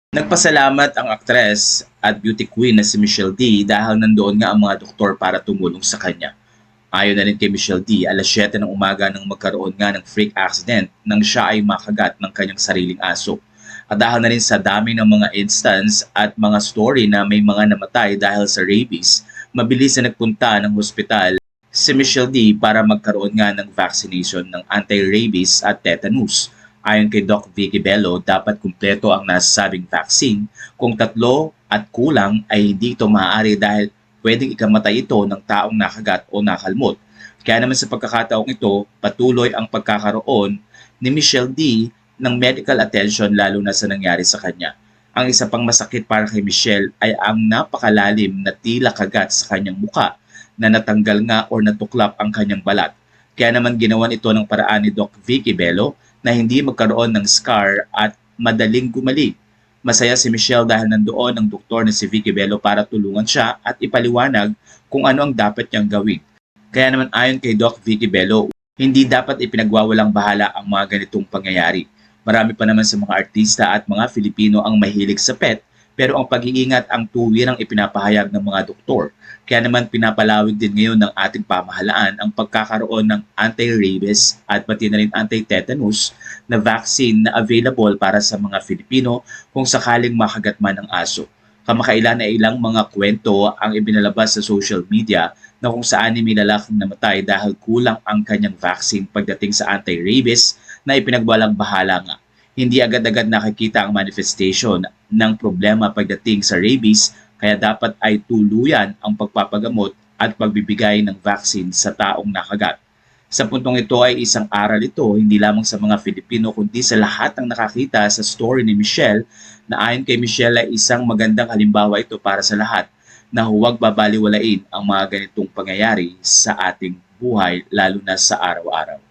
Nagpasalamat ang aktres at beauty queen na si Michelle D dahil nandoon nga ang mga doktor para tumulong sa kanya. Ayon na rin kay Michelle D, alas 7 ng umaga nang magkaroon nga ng freak accident nang siya ay makagat ng kanyang sariling aso. At dahil na rin sa dami ng mga instance at mga story na may mga namatay dahil sa rabies, mabilis na nagpunta ng hospital si Michelle D para magkaroon nga ng vaccination ng anti-rabies at tetanus. Ayon kay Doc Vicky Bello, dapat kumpleto ang nasabing vaccine. Kung tatlo at kulang ay hindi ito maaari dahil pwedeng ikamatay ito ng taong nakagat o nakalmot. Kaya naman sa pagkakataong ito, patuloy ang pagkakaroon ni Michelle D ng medical attention lalo na sa nangyari sa kanya. Ang isa pang masakit para kay Michelle ay ang napakalalim na tila kagat sa kanyang muka na natanggal nga o natuklap ang kanyang balat. Kaya naman ginawan ito ng paraan ni Doc Vicky Bello na hindi magkaroon ng scar at madaling gumaling. Masaya si Michelle dahil nandoon ang doktor na si Vicky Bello para tulungan siya at ipaliwanag kung ano ang dapat niyang gawin. Kaya naman ayon kay Doc Vicky Bello, hindi dapat ipinagwawalang bahala ang mga ganitong pangyayari. Marami pa naman sa mga artista at mga Filipino ang mahilig sa pet, pero ang pag-iingat ang tuwirang ipinapahayag ng mga doktor. Kaya naman pinapalawig din ngayon ng ating pamahalaan ang pagkakaroon ng anti-rabies at pati na rin anti-tetanus na vaccine na available para sa mga Filipino kung sakaling makagat man ng aso. Kamakailan ay ilang mga kwento ang ibinalabas sa social media na kung saan may lalaking namatay dahil kulang ang kanyang vaccine pagdating sa anti-rabies na ipinagwalang bahala nga. Hindi agad-agad nakikita ang manifestation ng problema pagdating sa rabies, kaya dapat ay tuluyan ang pagpapagamot at pagbibigay ng vaccine sa taong nakagat. Sa puntong ito ay isang aral ito hindi lamang sa mga Filipino kundi sa lahat ng nakakita sa story ni Michelle, na ayon kay Michelle ay isang magandang halimbawa ito para sa lahat na huwag babaliwalain ang mga ganitong pangyayari sa ating buhay lalo na sa araw-araw.